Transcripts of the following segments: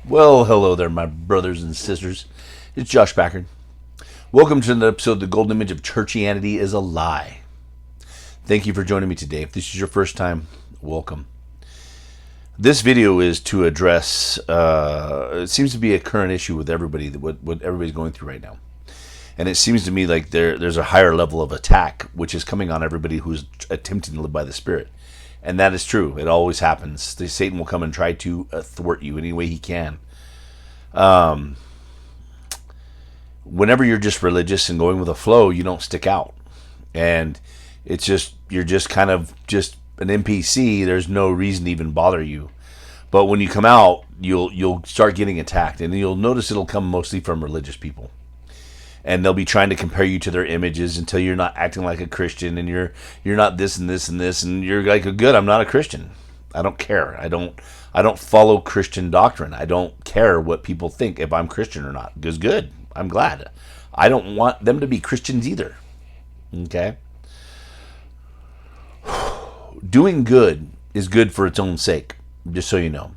Well, hello there, my brothers and sisters. It's Josh Packard. Welcome to another episode of The Golden Image of Churchianity is a Lie. Thank you for joining me today. If this is your first time, welcome. This video is to address, it seems to be a current issue with everybody, what everybody's going through right now. And it seems to me like there's a higher level of attack, which is coming on everybody who's attempting to live by the Spirit. And that is true. It always happens. Satan will come and try to thwart you any way he can. Whenever you're just religious and going with the flow, you don't stick out. And it's just, you're just kind of just an NPC. There's no reason to even bother you. But when you come out, you'll start getting attacked. And you'll notice it'll come mostly from religious people. And they'll be trying to compare you to their images until you're not acting like a Christian and you're not this and this and this, and you're like, good, I'm not a Christian. I don't care. I don't follow Christian doctrine. I don't care what people think if I'm Christian or not. Because good, I'm glad. I don't want them to be Christians either. Okay? Doing good is good for its own sake, just so you know.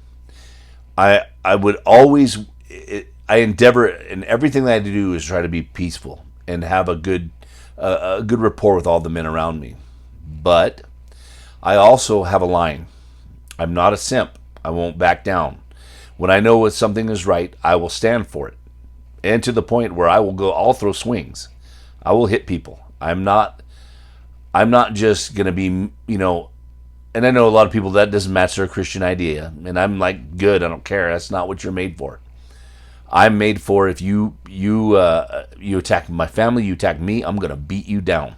I would always... I endeavor, and everything that I do is try to be peaceful and have a good rapport with all the men around me. But I also have a line. I'm not a simp. I won't back down. When I know what something is right, I will stand for it. And to the point where I'll throw swings. I will hit people. I'm not just going to be, and I know a lot of people that doesn't match their Christian idea. And I'm like, good, I don't care. That's not what you're made for. I'm made for, if you attack my family, you attack me, I'm going to beat you down.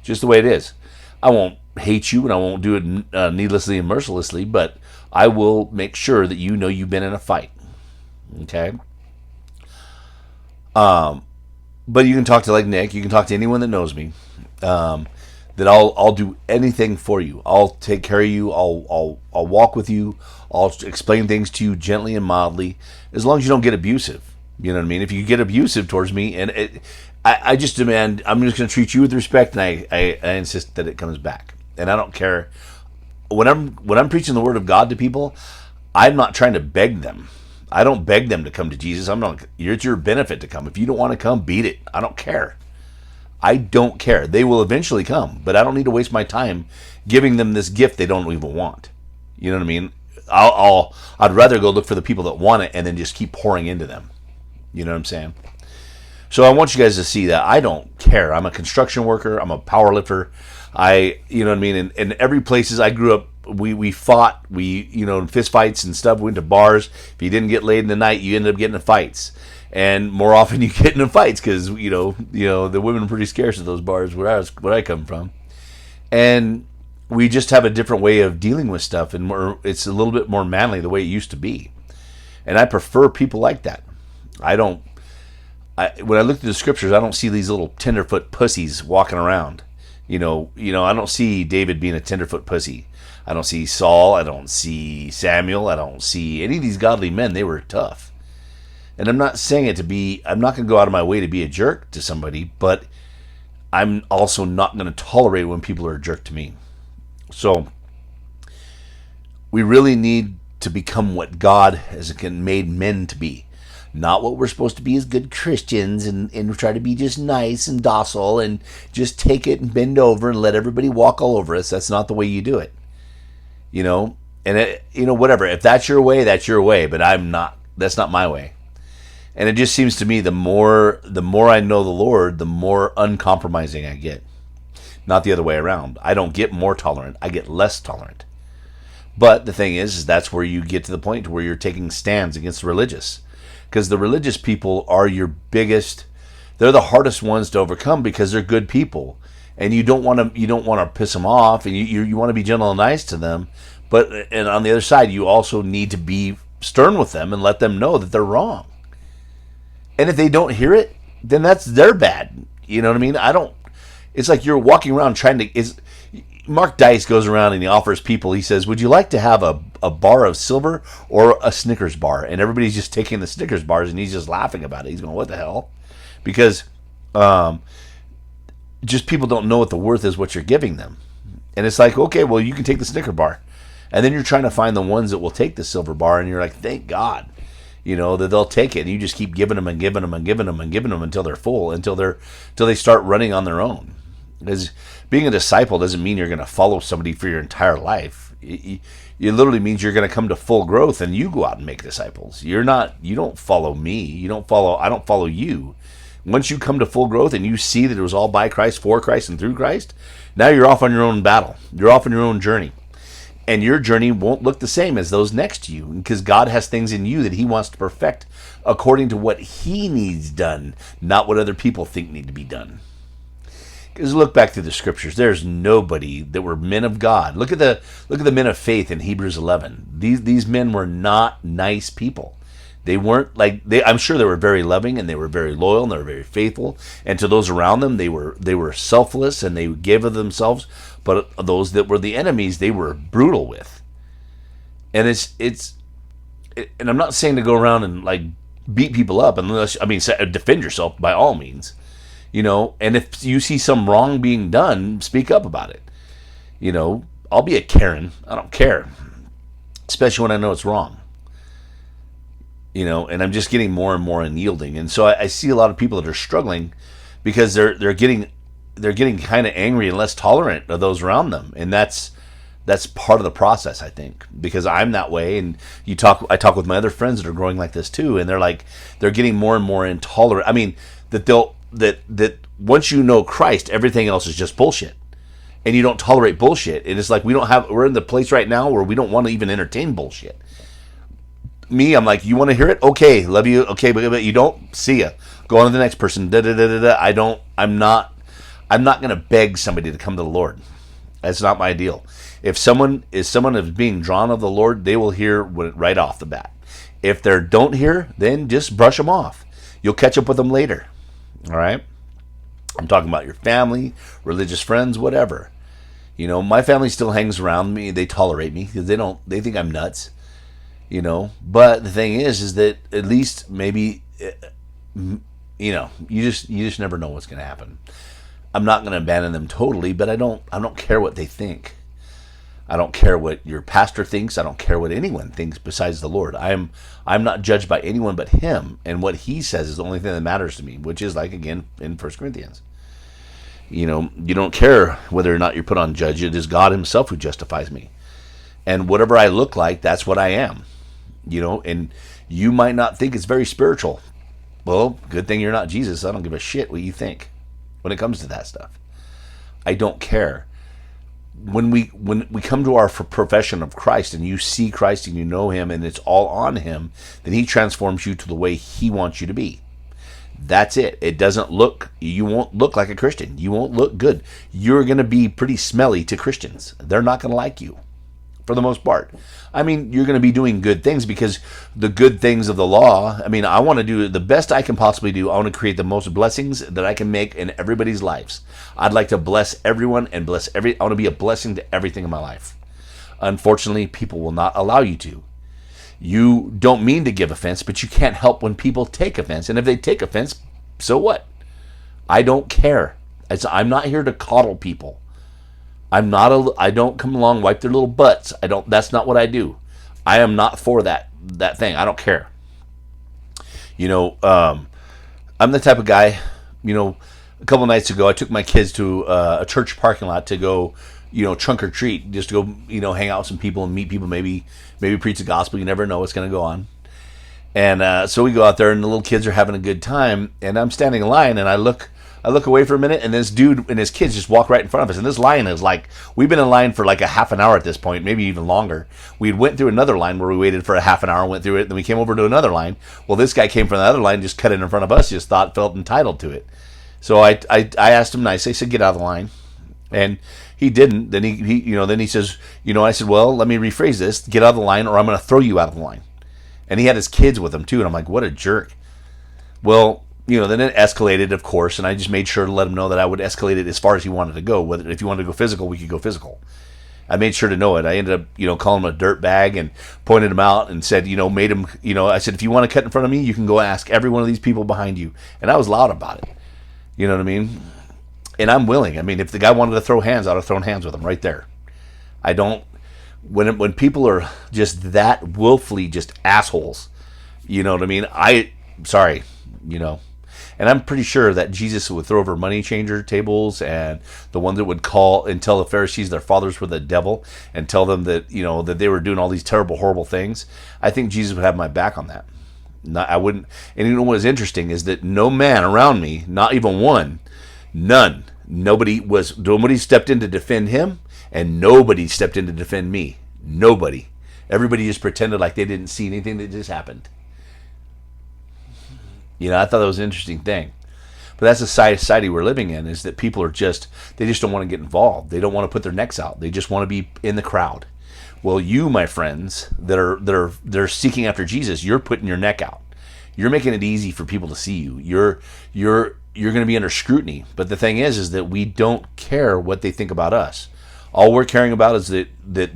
Just the way it is. I won't hate you and I won't do it needlessly and mercilessly, but I will make sure that you know you've been in a fight. Okay? But you can talk to like Nick, you can talk to anyone that knows me, that I'll do anything for you. I'll take care of you. I'll walk with you. I'll explain things to you gently and mildly, as long as you don't get abusive. You know what I mean? If you get abusive towards me, and I just demand, I'm just going to treat you with respect, and I insist that it comes back. And I don't care. When I'm preaching the word of God to people, I'm not trying to beg them. I don't beg them to come to Jesus. It's your benefit to come. If you don't want to come, beat it. I don't care. I don't care. They will eventually come, but I don't need to waste my time giving them this gift they don't even want. You know what I mean? I'd rather go look for the people that want it and then just keep pouring into them. You know what I'm saying? So I want you guys to see that I don't care. I'm a construction worker. I'm a power lifter. You know what I mean? In every places I grew up, we fought. In fist fights and stuff. We went to bars. If you didn't get laid in the night, you ended up getting in fights. And more often you get into fights because the women are pretty scarce at those bars where I come from, and we just have a different way of dealing with stuff, and it's a little bit more manly the way it used to be, and I prefer people like that. When I look at the scriptures, I don't see these little tenderfoot pussies walking around. I don't see David being a tenderfoot pussy. I don't see Saul. I don't see Samuel. I don't see any of these godly men. They were tough. And I'm not saying it I'm not going to go out of my way to be a jerk to somebody, but I'm also not going to tolerate when people are a jerk to me. So we really need to become what God has made men to be. Not what we're supposed to be as good Christians and try to be just nice and docile and just take it and bend over and let everybody walk all over us. That's not the way you do it. Whatever. If that's your way, that's your way, but that's not my way. And it just seems to me the more I know the Lord, the more uncompromising I get. Not the other way around. I don't get more tolerant. I get less tolerant. But the thing is that's where you get to the point where you're taking stands against the religious. Because the religious people are your biggest, they're the hardest ones to overcome because they're good people. And you don't want to piss them off, and you want to be gentle and nice to them. And on the other side, you also need to be stern with them and let them know that they're wrong. And if they don't hear it, then that's their bad. You know what I mean? It's like you're walking around Mark Dice goes around and he offers people, he says, would you like to have a bar of silver or a Snickers bar? And everybody's just taking the Snickers bars and he's just laughing about it. He's going, what the hell? Because just people don't know what the worth is what you're giving them. And it's like, okay, well, you can take the Snicker bar. And then you're trying to find the ones that will take the silver bar and you're like, thank God. that they'll take it, and you just keep giving them and giving them and giving them and giving them until they're full, until they start running on their own. Because being a disciple doesn't mean you're going to follow somebody for your entire life. It literally means you're going to come to full growth, and you go out and make disciples. You don't follow me. I don't follow you. Once you come to full growth and you see that it was all by Christ, for Christ, and through Christ, now you're off on your own battle. You're off on your own journey. And your journey won't look the same as those next to you, because God has things in you that he wants to perfect according to what he needs done, not what other people think need to be done. Because look back through the scriptures, there's nobody that were men of God. Look at the men of faith in Hebrews 11. These men were not nice people. They weren't I'm sure they were very loving, and they were very loyal, and they were very faithful. And to those around them, they were selfless, and they gave of themselves. But those that were the enemies, they were brutal with. And and I'm not saying to go around and beat people up, unless, defend yourself by all means. And if you see some wrong being done, speak up about it. I'll be a Karen. I don't care. Especially when I know it's wrong. And I'm just getting more and more unyielding. And so I see a lot of people that are struggling because they're getting kind of angry and less tolerant of those around them. And that's part of the process, I think, because I'm that way. And I talk with my other friends that are growing like this too. And they're getting more and more intolerant. That once you know Christ, everything else is just bullshit. And you don't tolerate bullshit. And it's like we're in the place right now where we don't want to even entertain bullshit. Me, I'm like, you want to hear it? Okay, love you. Okay, but you don't. See ya. Go on to the next person. I'm not going to beg somebody to come to the Lord. That's not my deal. If someone is being drawn of the Lord, they will hear right off the bat. If they don't hear, then just brush them off. You'll catch up with them later. All right? I'm talking about your family, religious friends, whatever. My family still hangs around me. They tolerate me because they think I'm nuts. But the thing is that at least maybe, you just never know what's going to happen. I'm not going to abandon them totally, but I don't care what they think. I don't care what your pastor thinks. I don't care what anyone thinks besides the Lord. I'm not judged by anyone but him, and what he says is the only thing that matters to me, which is again in 1 Corinthians. You don't care whether or not you're put on judge. It is God himself who justifies me. And whatever I look like, that's what I am. And you might not think it's very spiritual. Well, good thing you're not Jesus. I don't give a shit what you think when it comes to that stuff. I don't care. When we come to our profession of Christ, and you see Christ and you know him and it's all on him, then he transforms you to the way he wants you to be. That's it. You won't look like a Christian. You won't look good. You're going to be pretty smelly to Christians. They're not going to like you. For the most part. You're going to be doing good things, because the good things of the law, I want to do the best I can possibly do. I want to create the most blessings that I can make in everybody's lives. I'd like to bless everyone and I want to be a blessing to everything in my life. Unfortunately, people will not allow you to. You don't mean to give offense, but you can't help when people take offense. And if they take offense, so what? I don't care. I'm not here to coddle people. I don't come along, wipe their little butts. That's not what I do. I am not for that thing. I don't care. I'm the type of guy, a couple of nights ago, I took my kids to a church parking lot to go, trunk or treat, just to go, hang out with some people and meet people, maybe preach the gospel. You never know what's going to go on. And so we go out there, and the little kids are having a good time, and I'm standing in line, and I look away for a minute, and this dude and his kids just walk right in front of us. And this line is we've been in line for a half an hour at this point, maybe even longer. We went through another line where we waited for a half an hour, went through it, then we came over to another line. Well, this guy came from the other line, just cut it in front of us, felt entitled to it. So I asked him nicely. I said, get out of the line. And he didn't. Then he says, I said, well, let me rephrase this. Get out of the line, or I'm going to throw you out of the line. And he had his kids with him too. And I'm like, what a jerk. Well, then it escalated, of course, and I just made sure to let him know that I would escalate it as far as he wanted to go. Whether if he wanted to go physical, we could go physical. I made sure to know it. I ended up, calling him a dirt bag and pointed him out and said, made him, I said, if you want to cut in front of me, you can go ask every one of these people behind you. And I was loud about it. You know what I mean? And I'm willing. If the guy wanted to throw hands, I would have thrown hands with him right there. I don't, when people are just that willfully just assholes, You know what I mean? Sorry, you know. And I'm pretty sure that Jesus would throw over money changer tables, and the one that would call and tell the Pharisees their fathers were the devil and tell them that, you know, that they were doing all these terrible, horrible things. I think Jesus would have my back on that. I wouldn't. And you know what is interesting is that no man around me, not even one, none, nobody stepped in to defend him, and nobody stepped in to defend me. Nobody. Everybody just pretended like they didn't see anything that just happened. You know, I thought that was an interesting thing. But that's the society we're living in, is that people are they just don't want to get involved. They don't want to put their necks out. They just want to be in the crowd. Well, you, my friends, they're seeking after Jesus, you're putting your neck out. You're making it easy for people to see you. You're going to be under scrutiny. But the thing is that we don't care what they think about us. All we're caring about is that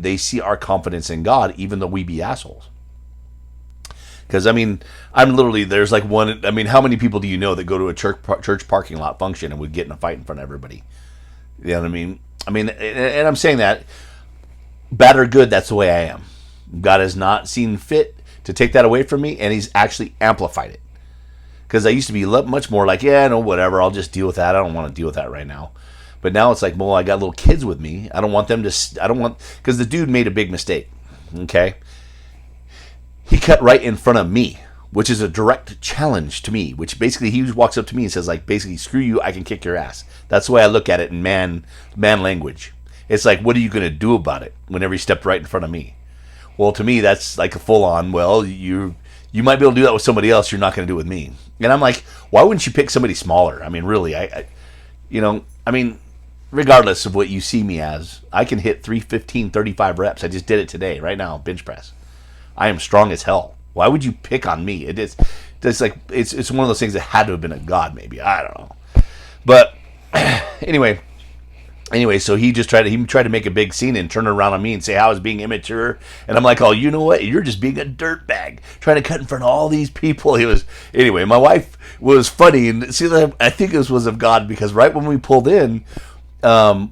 they see our confidence in God, even though we be assholes. Because, I mean, I'm literally, there's like one, I mean, how many people do you know that go to a church parking lot function and would get in a fight in front of everybody? You know what I mean? And I'm saying that, bad or good, that's the way I am. God has not seen fit to take that away from me, and he's actually amplified it. Because I used to be much more like, yeah, no, whatever, I'll just deal with that. I don't want to deal with that right now. But now it's like, well, I got little kids with me. I don't want them to, because the dude made a big mistake, okay? He cut right in front of me, which is a direct challenge to me, which basically he walks up to me and says, like, basically, screw you, I can kick your ass. That's the way I look at it in man language. It's like, what are you going to do about it whenever he stepped right in front of me? Well, to me, that's like a full-on, well, you might be able to do that with somebody else, you're not going to do it with me. And I'm like, why wouldn't you pick somebody smaller? I mean, really, regardless of what you see me as, I can hit 315, 35 reps. I just did it today, right now, bench press. I am strong as hell. Why would you pick on me? It's one of those things that had to have been a god, maybe. I don't know. But anyway, so he tried to make a big scene and turn around on me and say I was being immature. And I'm like, oh, you know what? You're just being a dirtbag, trying to cut in front of all these people. Anyway, my wife was funny, and see, I think this was of God, because right when we pulled in,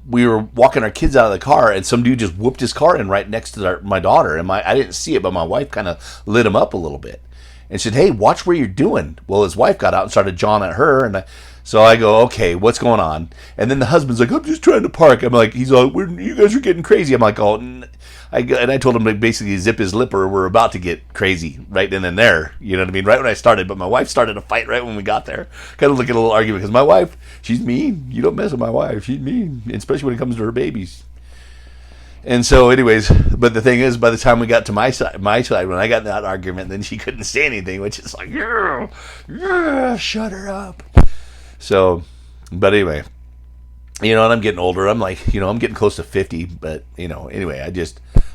we were walking our kids out of the car, and some dude just whooped his car in right next to my daughter. And I didn't see it, but my wife kind of lit him up a little bit and said, hey, watch where you're doing. Well, his wife got out and started jawing at her, and so I go, okay, what's going on? And then the husband's like, I'm just trying to park. I'm like, he's like, you guys are getting crazy. I'm like, oh, I told him to basically zip his lip, or we're about to get crazy right then and there. You know what I mean? Right when I started. But my wife started a fight right when we got there. Kind of like a little argument, because my wife, she's mean. You don't mess with my wife. She's mean, especially when it comes to her babies. And so anyways, but the thing is, by the time we got to my side, when I got in that argument, then she couldn't say anything, which is like, yeah, shut her up. So, but anyway, you know, and I'm getting older. I'm like, you know, I'm getting close to 50, but, you know, anyway,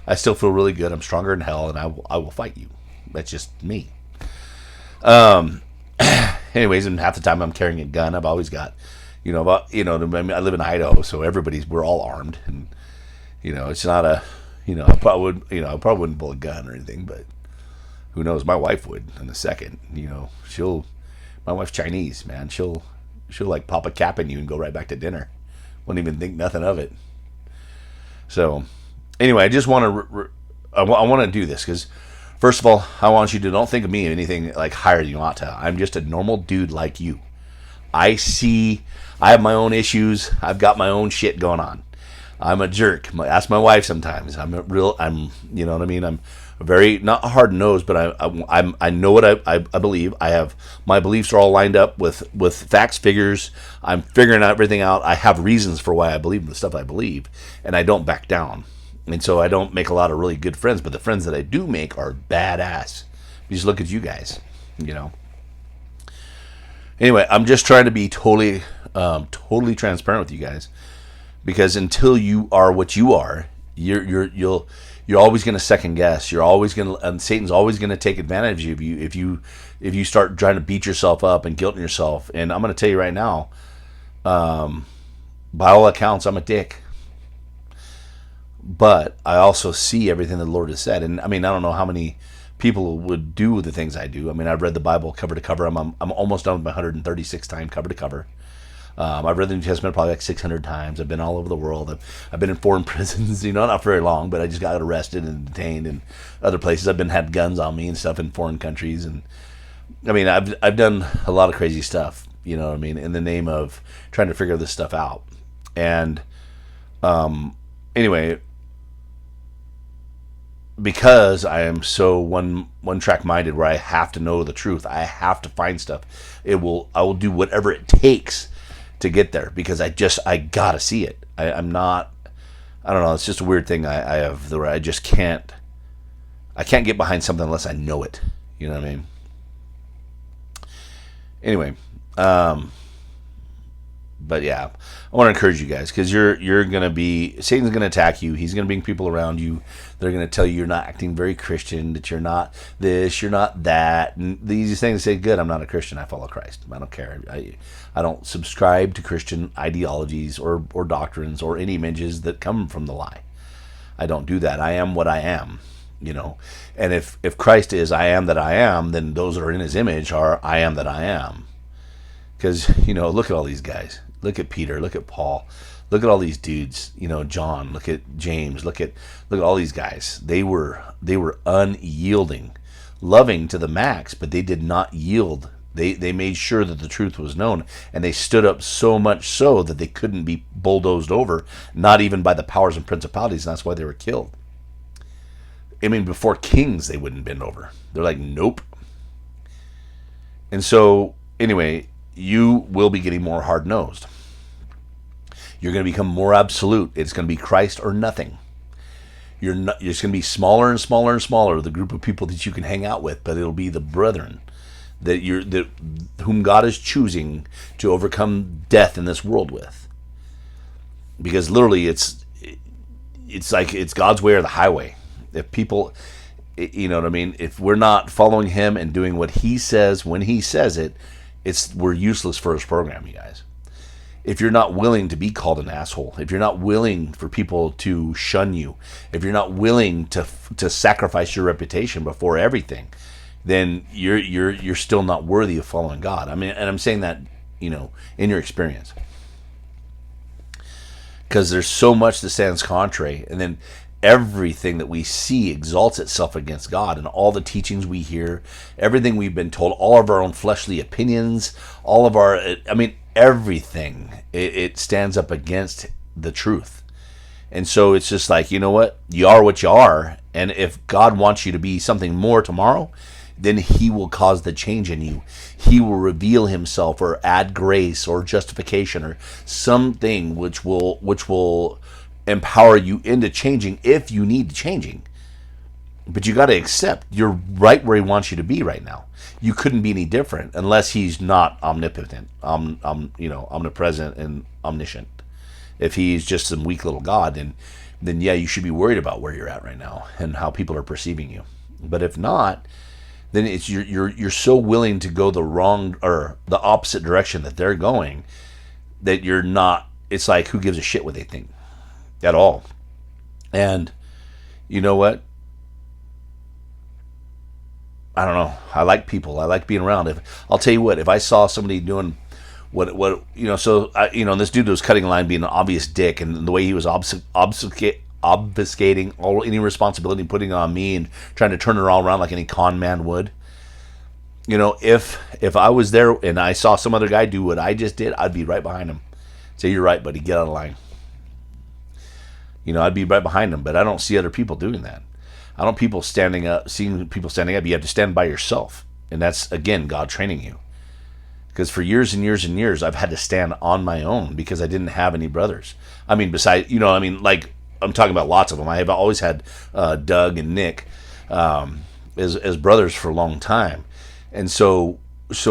I still feel really good. I'm stronger than hell, and I will fight you. That's just me. Anyways, and half the time I'm carrying a gun. I've always got, I live in Idaho, so we're all armed, and, you know, it's not I probably wouldn't pull a gun or anything, but who knows? My wife would in a second. You know, my wife's Chinese, man. She'll like pop a cap in you and go right back to dinner. Wouldn't even think nothing of it. So, anyway, I just want to I want to do this because, first of all, I want you to don't think of me anything like higher than you ought to. I'm just a normal dude like you. I have my own issues. I've got my own shit going on. I'm a jerk. Ask my wife sometimes. You know what I mean? I'm very, not hard nosed, but I know what I believe. My beliefs are all lined up with facts, figures. I'm figuring everything out. I have reasons for why I believe the stuff I believe, and I don't back down. And so I don't make a lot of really good friends, but the friends that I do make are badass. You just look at you guys, you know. Anyway, I'm just trying to be totally transparent with you guys, because until you are what you are, you're always going to second guess. And Satan's always going to take advantage of you if you start trying to beat yourself up and guilting yourself. And I'm going to tell you right now, by all accounts, I'm a dick. But I also see everything the Lord has said. And I mean, I don't know how many people would do the things I do. I mean, I've read the Bible cover to cover. I'm almost done with my 136 time cover to cover. I've read the New Testament probably like 600 times. I've been all over the world. I've been in foreign prisons, not for very long, but I just got arrested and detained in other places. I've been had guns on me and stuff in foreign countries, and I mean, I've done a lot of crazy stuff, in the name of trying to figure this stuff out. And anyway, because I am so one track minded, where I have to know the truth, I have to find stuff. I will do whatever it takes to get there, because I gotta see it. I'm not. I don't know. It's just a weird thing I have, where I just can't. I can't get behind something unless I know it. You know what I mean? Anyway, but yeah, I want to encourage you guys, because you're gonna be, Satan's gonna attack you. He's gonna bring people around you. They're gonna tell you you're not acting very Christian, that you're not this, you're not that, and the easiest thing to say, good, I'm not a Christian, I follow Christ. I don't care. I don't subscribe to Christian ideologies or doctrines or any images that come from the lie. I don't do that. I am what I am. And if Christ is I am that I am, then those that are in his image are I am that I am. Because look at all these guys. Look at Peter. Look at Paul. Look at all these dudes. John. Look at James. Look at all these guys. They were unyielding, loving to the max, but they did not yield. They made sure that the truth was known, and they stood up so much so that they couldn't be bulldozed over, not even by the powers and principalities, and that's why they were killed. I mean, before kings, they wouldn't bend over. They're like, nope. And so, anyway, you will be getting more hard-nosed. You're going to become more absolute. It's going to be Christ or nothing. It's going to be smaller and smaller and smaller, the group of people that you can hang out with, but it'll be the brethren that whom God is choosing to overcome death in this world with. Because literally, it's like it's God's way or the highway. If people, you know what I mean? If we're not following him and doing what he says when he says it, we're useless for his program, you guys. If you're not willing to be called an asshole, if you're not willing for people to shun you, if you're not willing to sacrifice your reputation before everything, then you're still not worthy of following God. I mean, and I'm saying that, in your experience. Because there's so much that stands contrary, and then everything that we see exalts itself against God, and all the teachings we hear, everything we've been told, all of our own fleshly opinions, everything, it stands up against the truth. And so it's just like, you know what? You are what you are, and if God wants you to be something more tomorrow, then he will cause the change in you. He will reveal himself, or add grace or justification or something which will empower you into changing if you need changing. But you got to accept you're right where he wants you to be right now. You couldn't be any different unless he's not omnipotent, omnipresent and omniscient. If he's just some weak little God, then yeah, you should be worried about where you're at right now and how people are perceiving you. But if not, then it's you're so willing to go the wrong or the opposite direction that they're going that you're not. It's like, who gives a shit what they think at all? And you know what? I don't know. I like people. I like being around. I'll tell you what, if I saw somebody doing what this dude was cutting a line, being an obvious dick, and the way he was obfuscating any responsibility, putting it on me, and trying to turn it all around like any con man would. If I was there and I saw some other guy do what I just did, I'd be right behind him. Say, you're right, buddy. Get out of line. I'd be right behind him, but I don't see other people doing that. I don't seeing people standing up. You have to stand by yourself. And that's, again, God training you. Because for years and years and years, I've had to stand on my own because I didn't have any brothers. I mean, besides, like, I'm talking about lots of them. I have always had Doug and Nick as brothers for a long time. And so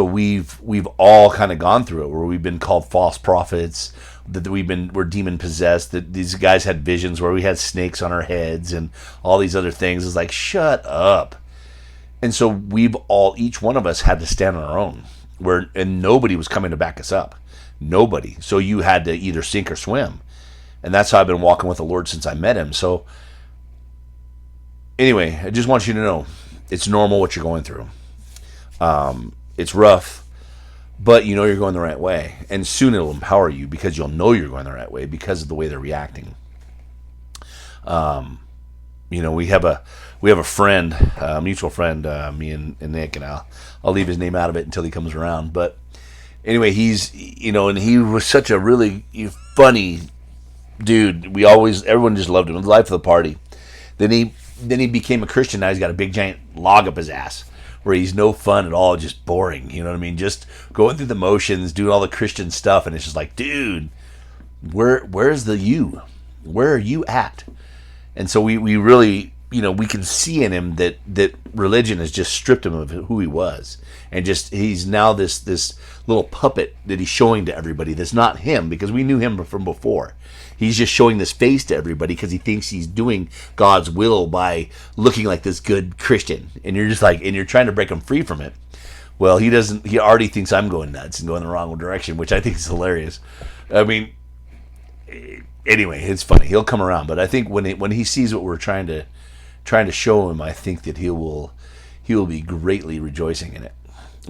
we've all kind of gone through it, where we've been called false prophets, that we're demon possessed, that these guys had visions where we had snakes on our heads and all these other things. It's like, shut up. And so each one of us had to stand on our own, and nobody was coming to back us up. Nobody. So you had to either sink or swim. And that's how I've been walking with the Lord since I met him. So anyway, I just want you to know it's normal what you're going through. It's rough, but you know you're going the right way, and soon it'll empower you because you'll know you're going the right way because of the way they're reacting. You know, we have a friend, a mutual friend, me and Nick, and I'll leave his name out of it until he comes around. But anyway, he's, you know, and he was such a really funny dude. Everyone just loved him. The life of the party. Then he became a Christian. Now he's got a big giant log up his ass where he's no fun at all, just boring. You know what I mean? Just going through the motions, doing all the Christian stuff, and it's just like, dude, where's the you? Where are you at? And so we really, you know, we can see in him that religion has just stripped him of who he was, and just he's now this little puppet that he's showing to everybody that's not him, because we knew him from before. He's just showing this face to everybody because he thinks he's doing God's will by looking like this good Christian, and you're just like, and you're trying to break him free from it. Well, he doesn't. He already thinks I'm going nuts and going the wrong direction, which I think is hilarious. I mean, anyway, it's funny. He'll come around, but I think when he sees what we're trying to show him, I think that he will be greatly rejoicing in it,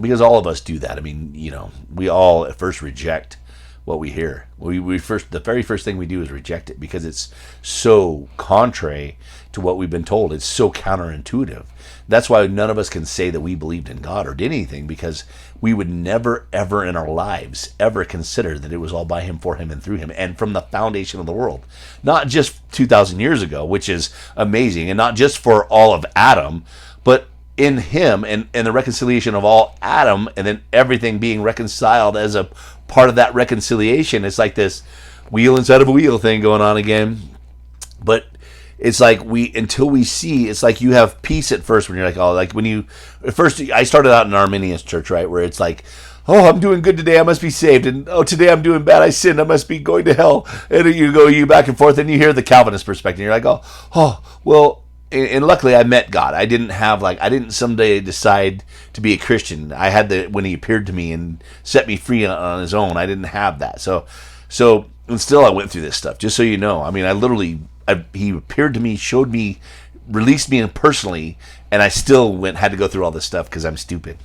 because all of us do that. I mean, you know, we all at first reject what we hear. The very first thing we do is reject it because it's so contrary to what we've been told. It's so counterintuitive. That's why none of us can say that we believed in God or did anything, because we would never, ever in our lives ever consider that it was all by Him, for Him, and through Him, and from the foundation of the world. Not just 2,000 years ago, which is amazing, and not just for all of Adam, but in Him and the reconciliation of all Adam, and then everything being reconciled as a part of that reconciliation. It's like this wheel inside of a wheel thing going on again. But it's like until we see, it's like you have peace at first when you're like, oh, like when you, at first I started out in an Arminian church, right, where it's like, oh, I'm doing good today, I must be saved, and oh, today I'm doing bad, I sinned, I must be going to hell, and you back and forth, and you hear the Calvinist perspective, and you're like, oh, well, and luckily I met God. I didn't someday decide to be a Christian. I had when He appeared to me and set me free on His own. I didn't have that. So, and still I went through this stuff, just so you know. I mean, He appeared to me, showed me, released me personally, and I still had to go through all this stuff because I'm stupid.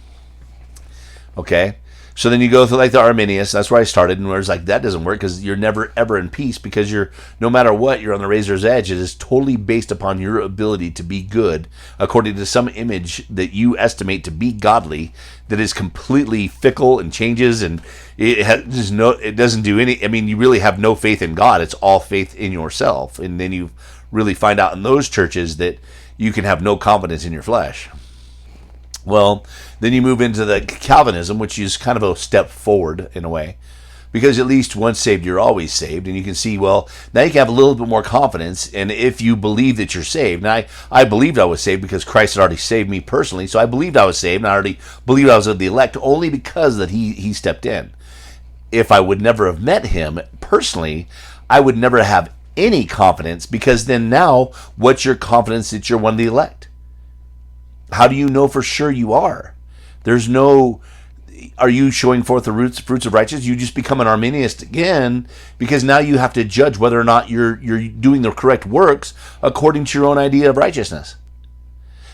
Okay? So then you go through like the Arminius. That's where I started, and where it's like, that doesn't work because you're never ever in peace, because no matter what, you're on the razor's edge. It is totally based upon your ability to be good according to some image that you estimate to be godly, that is completely fickle and changes, and it doesn't do any. I mean, you really have no faith in God. It's all faith in yourself, and then you really find out in those churches that you can have no confidence in your flesh. Well, then you move into the Calvinism, which is kind of a step forward in a way, because at least once saved, you're always saved, and you can see, well, now you can have a little bit more confidence, and if you believe that you're saved. Now, I believed I was saved because Christ had already saved me personally, so I believed I was saved, and I already believed I was of the elect only because that He stepped in. If I would never have met Him personally, I would never have any confidence, because then now, what's your confidence that you're one of the elect? How do you know for sure you are? There's no, are you showing forth the fruits of righteousness? You just become an Arminianist again, because now you have to judge whether or not you're doing the correct works according to your own idea of righteousness.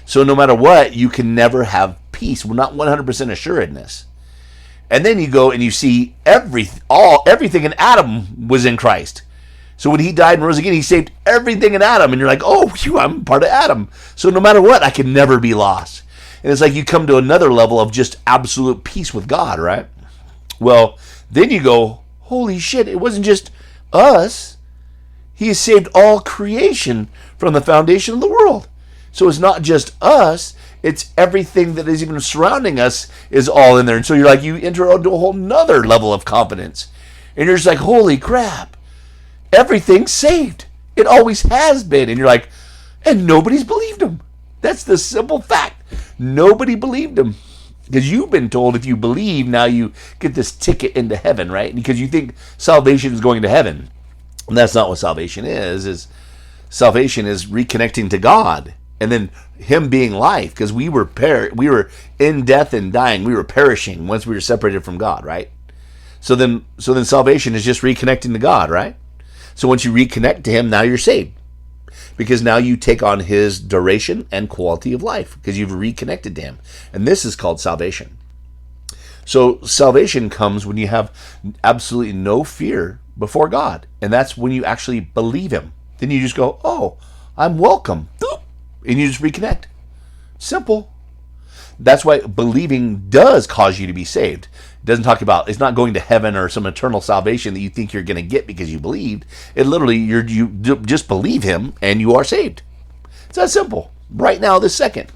So no matter what, you can never have peace. We're not 100% assuredness. And then you go and you see everything in Adam was in Christ. So when He died and rose again, He saved everything in Adam. And you're like, oh, I'm part of Adam. So no matter what, I can never be lost. And it's like you come to another level of just absolute peace with God, right? Well, then you go, holy shit, it wasn't just us. He has saved all creation from the foundation of the world. So it's not just us. It's everything that is even surrounding us is all in there. And so you're like, you enter into a whole nother level of confidence. And you're just like, holy crap. Everything's saved. It always has been. And you're like, and nobody's believed Him. That's the simple fact. Nobody believed Him. Because you've been told if you believe, now you get this ticket into heaven, right? Because you think salvation is going to heaven. And that's not what salvation is salvation is reconnecting to God. And then Him being life. Because we were we in death and dying. We were perishing once we were separated from God, right? So then salvation is just reconnecting to God, right? So once you reconnect to Him, now you're saved. Because now you take on His duration and quality of life, because you've reconnected to Him. And this is called salvation. So salvation comes when you have absolutely no fear before God. And that's when you actually believe him. Then you just go, oh, I'm welcome. And you just reconnect. Simple. That's why believing does cause you to be saved. It doesn't talk about, it's not going to heaven or some eternal salvation that you think you're going to get because you believed. It literally, you just believe him and you are saved. It's that simple. Right now, this second.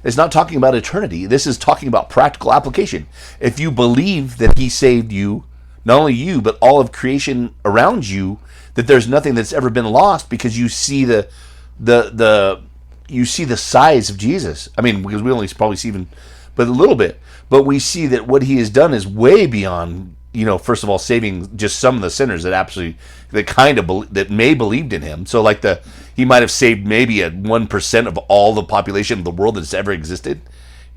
It's not talking about eternity. This is talking about practical application. If you believe that he saved you, not only you, but all of creation around you, that there's nothing that's ever been lost because you see you see the size of Jesus. I mean, because we only probably see even but a little bit, but we see that what he has done is way beyond, first of all, saving just some of the sinners that may believed in him. So like he might have saved maybe 1% of all the population of the world that's ever existed.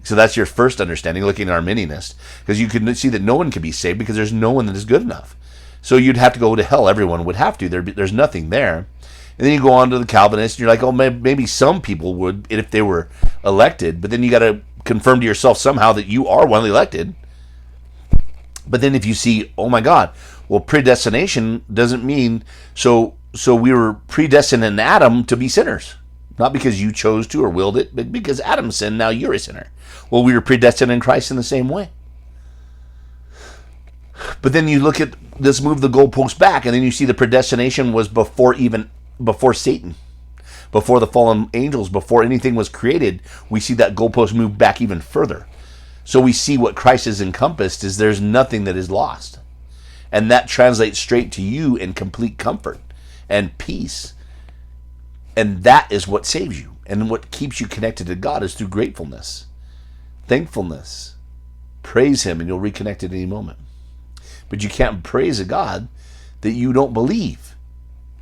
So that's your first understanding, looking at Arminianist, because you can see that no one can be saved because there's no one that is good enough. So you'd have to go to hell. Everyone would have to. There's nothing there. And then you go on to the Calvinists, and you're like, oh, maybe some people would if they were elected, but then you got to confirm to yourself somehow that you are one of the elected. But then if you see, oh my God, well, predestination doesn't mean so we were predestined in Adam to be sinners. Not because you chose to or willed it, but because Adam sinned, now you're a sinner. Well, we were predestined in Christ in the same way. But then you look at this, move the goalpost back, and then you see the predestination was before Satan, before the fallen angels, before anything was created. We see that goalpost move back even further. So we see what Christ has encompassed is there's nothing that is lost. And that translates straight to you in complete comfort and peace. And that is what saves you. And what keeps you connected to God is through gratefulness, thankfulness. Praise him and you'll reconnect at any moment. But you can't praise a God that you don't believe.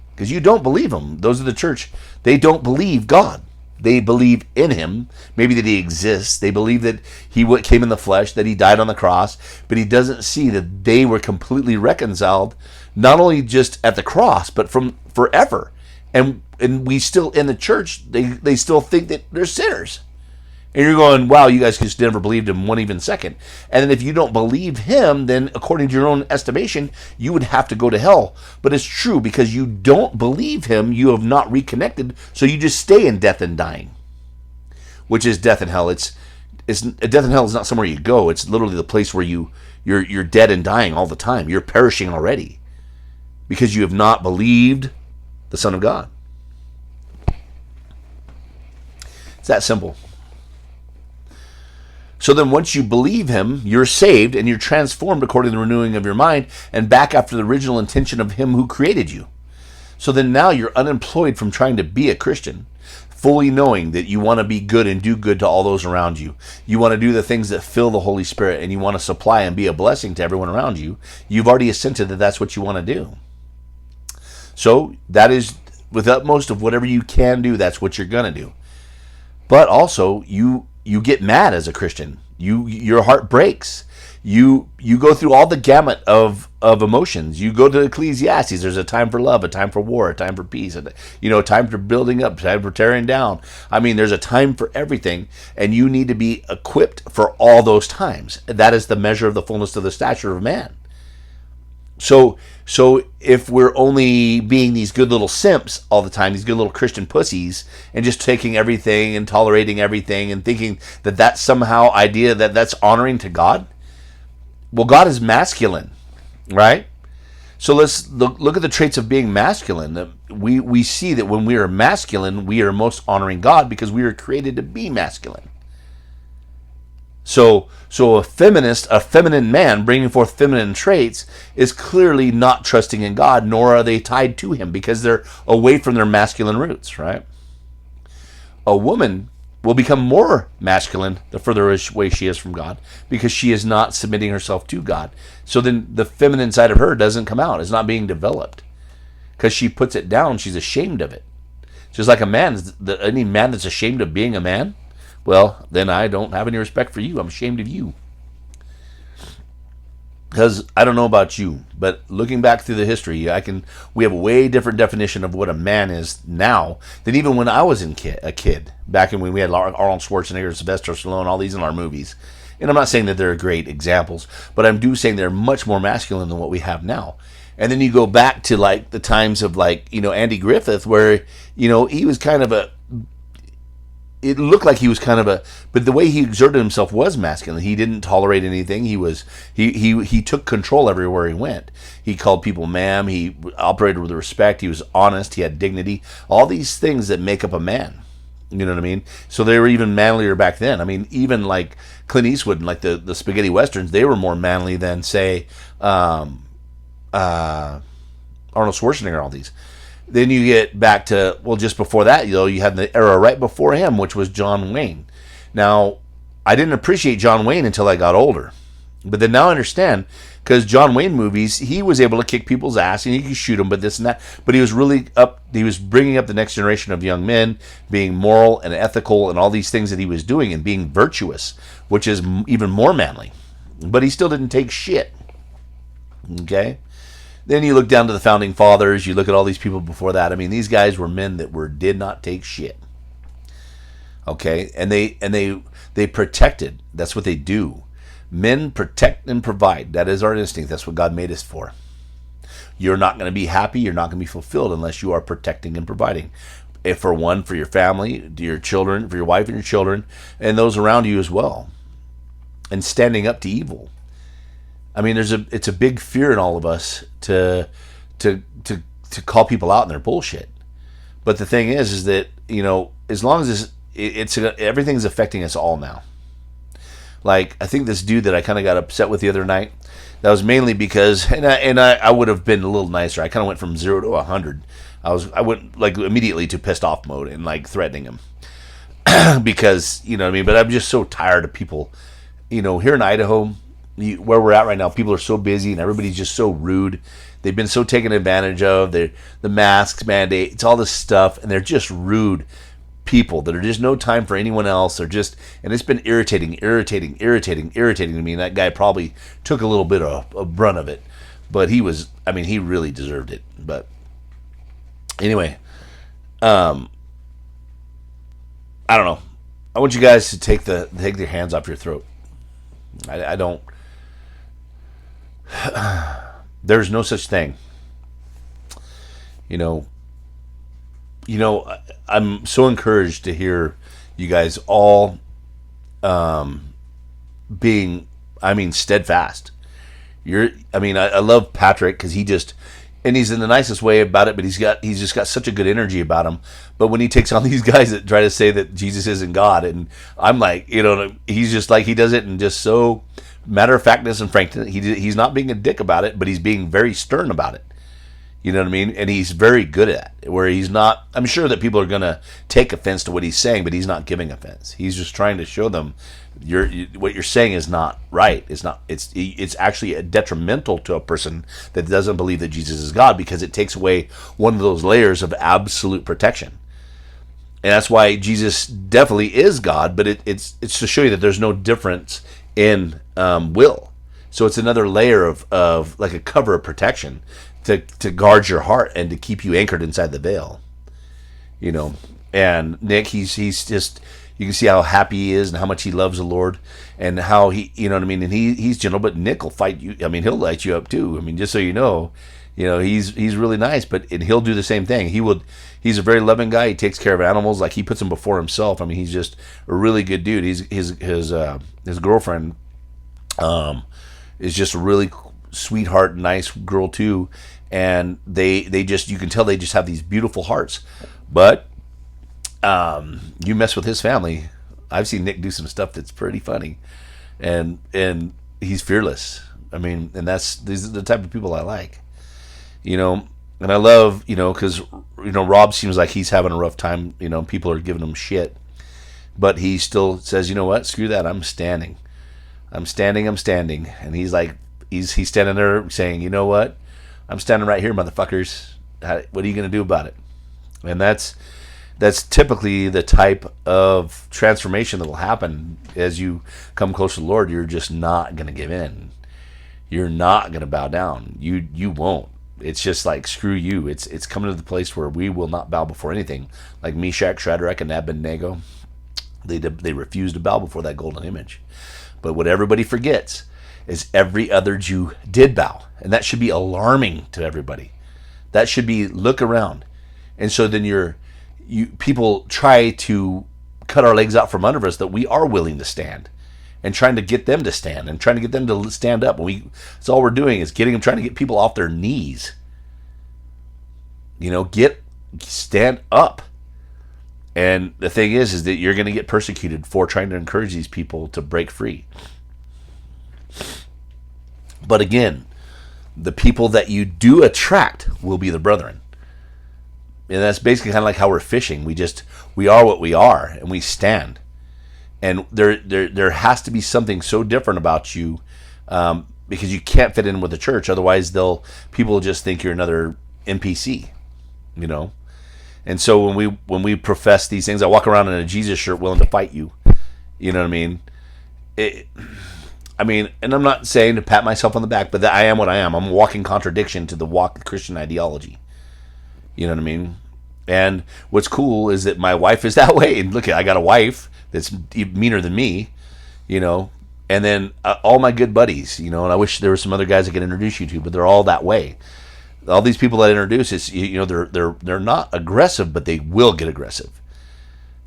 Because you don't believe him. Those of the church, they don't believe God. They believe in him, maybe that he exists. They believe that he came in the flesh, that he died on the cross, but he doesn't see that they were completely reconciled, not only just at the cross, but from forever. And we still, in the church, they still think that they're sinners. And you're going, wow, you guys just never believed him one even second. And then if you don't believe him, then according to your own estimation, you would have to go to hell. But it's true, because you don't believe him, you have not reconnected, so you just stay in death and dying, which is death and hell. It's death and hell is not somewhere you go. It's literally the place where you're dead and dying all the time. You're perishing already because you have not believed the Son of God. It's that simple. So then once you believe him, you're saved and you're transformed according to the renewing of your mind and back after the original intention of him who created you. So then now you're unemployed from trying to be a Christian, fully knowing that you want to be good and do good to all those around you. You want to do the things that fill the Holy Spirit, and you want to supply and be a blessing to everyone around you. You've already assented that that's what you want to do. So that is, with utmost of whatever you can do, that's what you're going to do. But also, you get mad as a Christian. Your heart breaks. You go through all the gamut of emotions. You go to Ecclesiastes. There's a time for love, a time for war, a time for peace, a time for building up, a time for tearing down. I mean, there's a time for everything, and you need to be equipped for all those times. That is the measure of the fullness of the stature of man. So if we're only being these good little simps all the time, these good little Christian pussies, and just taking everything and tolerating everything and thinking that that's somehow idea that's honoring to God, well, God is masculine, right? So let's look at the traits of being masculine. We see that when we are masculine, we are most honoring God because we are created to be masculine. So a feminine man bringing forth feminine traits is clearly not trusting in God, nor are they tied to him because they're away from their masculine roots, right? A woman will become more masculine the further away she is from God because she is not submitting herself to God. So then the feminine side of her doesn't come out. It's not being developed because she puts it down. She's ashamed of it. Just like a man, any man that's ashamed of being a man, well, then I don't have any respect for you. I'm ashamed of you. Because I don't know about you, but looking back through the history, we have a way different definition of what a man is now than even when I was a kid. Back when we had Arnold Schwarzenegger, Sylvester Stallone, all these in our movies. And I'm not saying that they're great examples, but I'm do saying they're much more masculine than what we have now. And then you go back to like the times of like, Andy Griffith, where, he was kind of it looked like he was kind of but the way he exerted himself was masculine. He didn't tolerate anything. He took control everywhere he went. He called people ma'am. He operated with respect. He was honest. He had dignity. All these things that make up a man. You know what I mean? So they were even manlier back then. I mean, even like Clint Eastwood and like the spaghetti westerns, they were more manly than say Arnold Schwarzenegger. All these. Then you get back to, well, just before that, you had the era right before him, which was John Wayne. Now, I didn't appreciate John Wayne until I got older. But then now I understand, because John Wayne movies, he was able to kick people's ass, and he could shoot them, but this and that. But he was bringing up the next generation of young men, being moral and ethical, and all these things that he was doing, and being virtuous, which is even more manly. But he still didn't take shit. Okay? Then you look down to the founding fathers. You look at all these people before that. I mean, these guys were men that did not take shit. Okay, and they protected. That's what they do. Men protect and provide. That is our instinct. That's what God made us for. You're not going to be happy. You're not going to be fulfilled unless you are protecting and providing. If for one, for your family, your children, for your wife and your children, and those around you as well. And standing up to evil. I mean, it's a big fear in all of us to call people out in their bullshit. But the thing is that, as long as everything's affecting us all now. Like, I think this dude that I kind of got upset with the other night, that was mainly because, and I would have been a little nicer. I kind of went from 0 to 100. I went like immediately to pissed off mode and like threatening him because, you know what I mean. But I'm just so tired of people, here in Idaho. Where we're at right now, people are so busy and everybody's just so rude. They've been so taken advantage of. The masks mandate, it's all this stuff, and they're just rude people that are just no time for anyone else. They're just, and it's been irritating to me. And that guy probably took a little bit of a brunt of it, but he really deserved it. But anyway, I don't know. I want you guys to take your hands off your throat. I don't. There's no such thing. I'm so encouraged to hear you guys all being, steadfast. I love Patrick because and he's in the nicest way about it, but he's just got such a good energy about him. But when he takes on these guys that try to say that Jesus isn't God, and I'm like, he's just like, he does it and just so matter of factness and frankness. He's not being a dick about it, but he's being very stern about it. You know what I mean? And he's very good at it, where he's not, I'm sure that people are going to take offense to what he's saying, but he's not giving offense. He's just trying to show them what you're saying is not right. It's actually detrimental to a person that doesn't believe that Jesus is God, because it takes away one of those layers of absolute protection. And that's why Jesus definitely is God, but it's to show you that there's no difference in will. So it's another layer of like a cover of protection to guard your heart and to keep you anchored inside the veil. And Nick, he's just, you can see how happy he is and how much he loves the Lord and how he, and he's gentle, but Nick will fight you. He'll light you up too. Just so you know, he's really nice, and he'll do the same thing. He's a very loving guy. He takes care of animals. Like, he puts them before himself. He's just a really good dude. His girlfriend, is just a really sweetheart, nice girl too. And they just, you can tell they just have these beautiful hearts. But you mess with his family. I've seen Nick do some stuff that's pretty funny, and he's fearless. And these are the type of people I like, and I love, because Rob seems like he's having a rough time. People are giving him shit, but he still says, you know what, screw that, I'm standing, and he's like, he's standing there saying, you know what, I'm standing right here, motherfuckers. What are you gonna do about it? And that's typically the type of transformation that will happen as you come close to the Lord. You're just not going to give in. You're not going to bow down. You won't. It's just like, screw you. It's coming to the place where we will not bow before anything. Like Meshach, Shadrach, and Abednego. They refused to bow before that golden image. But what everybody forgets is every other Jew did bow, and that should be alarming to everybody. That should be, look around. And so then people try to cut our legs out from under us that we are willing to stand, and trying to get them to stand, and trying to get them to stand up. And that's all we're doing, is trying to get people off their knees. Stand up. And the thing is that you're going to get persecuted for trying to encourage these people to break free. But again, the people that you do attract will be the brethren. And that's basically kind of like how we're fishing. We are what we are, and we stand. And there has to be something so different about you, because you can't fit in with the church. Otherwise, people just think you're another NPC, And so when we profess these things, I walk around in a Jesus shirt willing to fight you. You know what I mean? And I'm not saying to pat myself on the back, but I am what I am. I'm a walking contradiction to the Christian ideology. You know what I mean? And what's cool is that my wife is that way. And look, I got a wife that's meaner than me, And then all my good buddies, And I wish there were some other guys I could introduce you to, but they're all that way. All these people that I introduce, they're not aggressive, but they will get aggressive.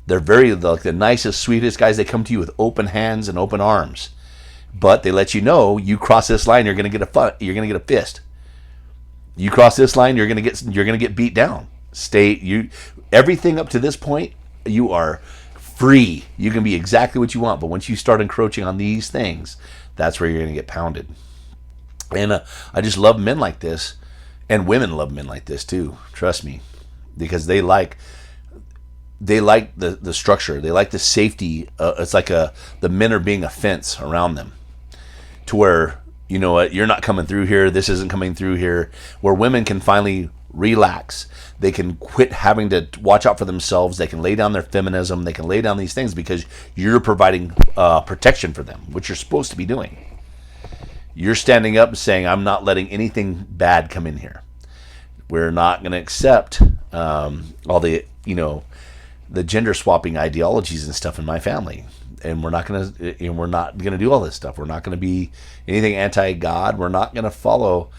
They're the nicest, sweetest guys. They come to you with open hands and open arms, but they let you know, you cross this line, you're gonna get a fist. You cross this line, you're gonna get beat down. Everything up to this point, you are free. You can be exactly what you want, but once you start encroaching on these things, that's where you're gonna get pounded. And I just love men like this. And women love men like this too. Trust me, because they like the structure. They like the safety. It's like the men are being a fence around them, to where you're not coming through here. This isn't coming through here. Where women can finally relax. They can quit having to watch out for themselves. They can lay down their feminism. They can lay down these things because you're providing protection for them, which you're supposed to be doing. You're standing up and saying, I'm not letting anything bad come in here. We're not going to accept all the, the gender swapping ideologies and stuff in my family. And we're not going to do all this stuff. We're not going to be anything anti-God. We're not going to follow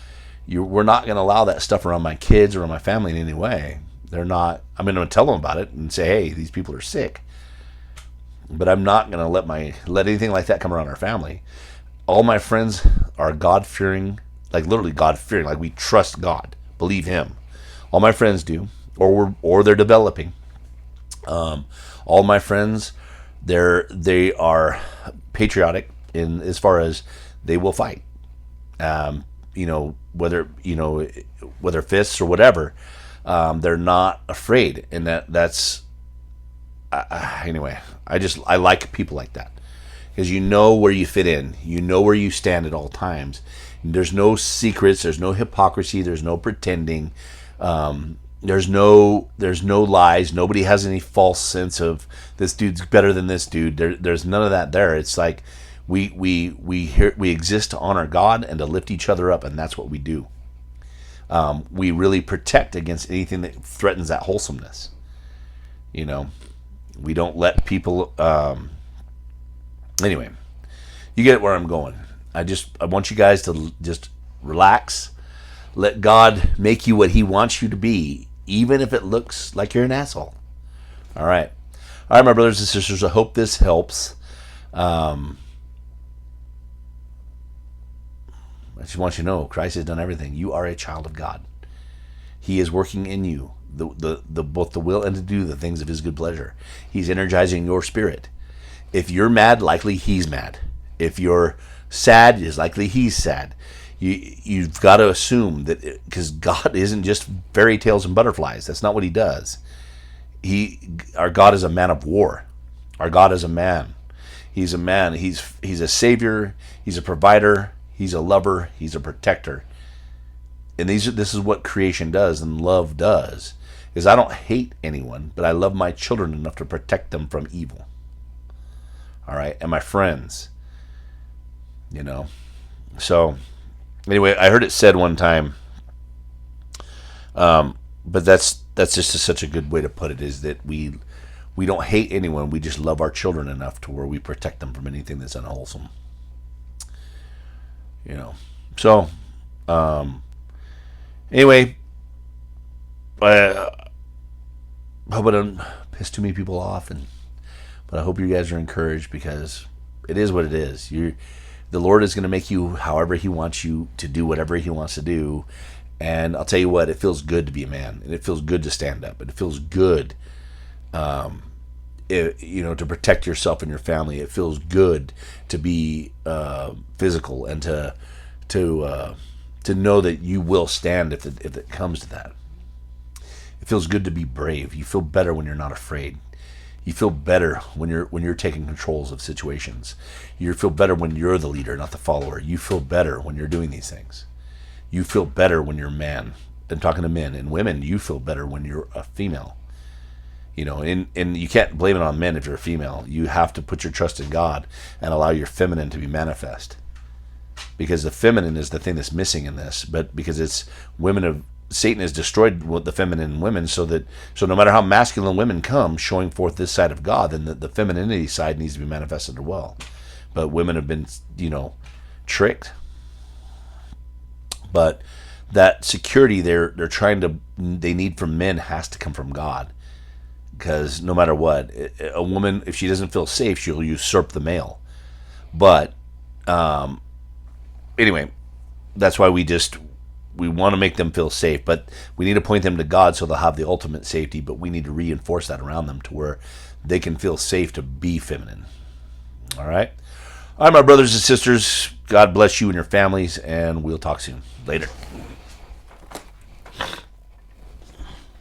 you. We're not going to allow that stuff around my kids or my family in any way. They're not, I'm going to tell them about it and say, hey, these people are sick. But I'm not going to let anything like that come around our family. All my friends are God-fearing, like literally God-fearing, like we trust God, believe Him. All my friends do, or they're developing. All my friends, they are patriotic in as far as they will fight. Whether fists or whatever, they're not afraid, and that's anyway. I like people like that. Because you know where you fit in. You know where you stand at all times. There's no secrets. There's no hypocrisy. There's no pretending. There's no lies. Nobody has any false sense of this dude's better than this dude. There's none of that there. It's like we exist to honor God and to lift each other up, and that's what we do. We really protect against anything that threatens that wholesomeness. We don't let people... Anyway, you get where I'm going. I want you guys to just relax. Let God make you what He wants you to be, even if it looks like you're an asshole. All right, my brothers and sisters. I hope this helps. I just want you to know, Christ has done everything. You are a child of God. He is working in you, both the will and to do the things of His good pleasure. He's energizing your spirit. If you're mad, likely He's mad. If you're sad, it's likely He's sad. You've got to assume that, because God isn't just fairy tales and butterflies. That's not what He does. Our God is a man of war. Our God is a man. He's a man. He's a savior. He's a provider. He's a lover. He's a protector. And this is what creation does and love does. Is I don't hate anyone, but I love my children enough to protect them from evil. All right, and my friends, So, anyway, I heard it said one time, but that's just such a good way to put it, is that we We don't hate anyone. We just love our children enough to where we protect them from anything that's unwholesome. You know. So, anyway, I hope I don't piss too many people off, but I hope you guys are encouraged, because it is what it is. The Lord is going to make you however He wants you to do whatever He wants to do. And I'll tell you what, it feels good to be a man, and it feels good to stand up, and it feels good, to protect yourself and your family. It feels good to be physical, and to know that you will stand if it comes to that. It feels good to be brave. You feel better when you're not afraid. You feel better when you're taking controls of situations. You feel better when you're the leader, not the follower. You feel better when you're doing these things. You feel better when you're a man. And talking to men and women, you feel better when you're a female. And you can't blame it on men if you're a female. You have to put your trust in God and allow your feminine to be manifest. Because the feminine is the thing that's missing in this. But because Satan has destroyed the feminine in women, so no matter how masculine women come showing forth this side of God, then the femininity side needs to be manifested as well. But women have been, tricked. But that security they need from men has to come from God. Because no matter what, a woman, if she doesn't feel safe, she'll usurp the male. But anyway, that's why we want to make them feel safe, but we need to point them to God so they'll have the ultimate safety, but we need to reinforce that around them to where they can feel safe to be feminine. All right? All right, my brothers and sisters, God bless you and your families, and we'll talk soon. Later.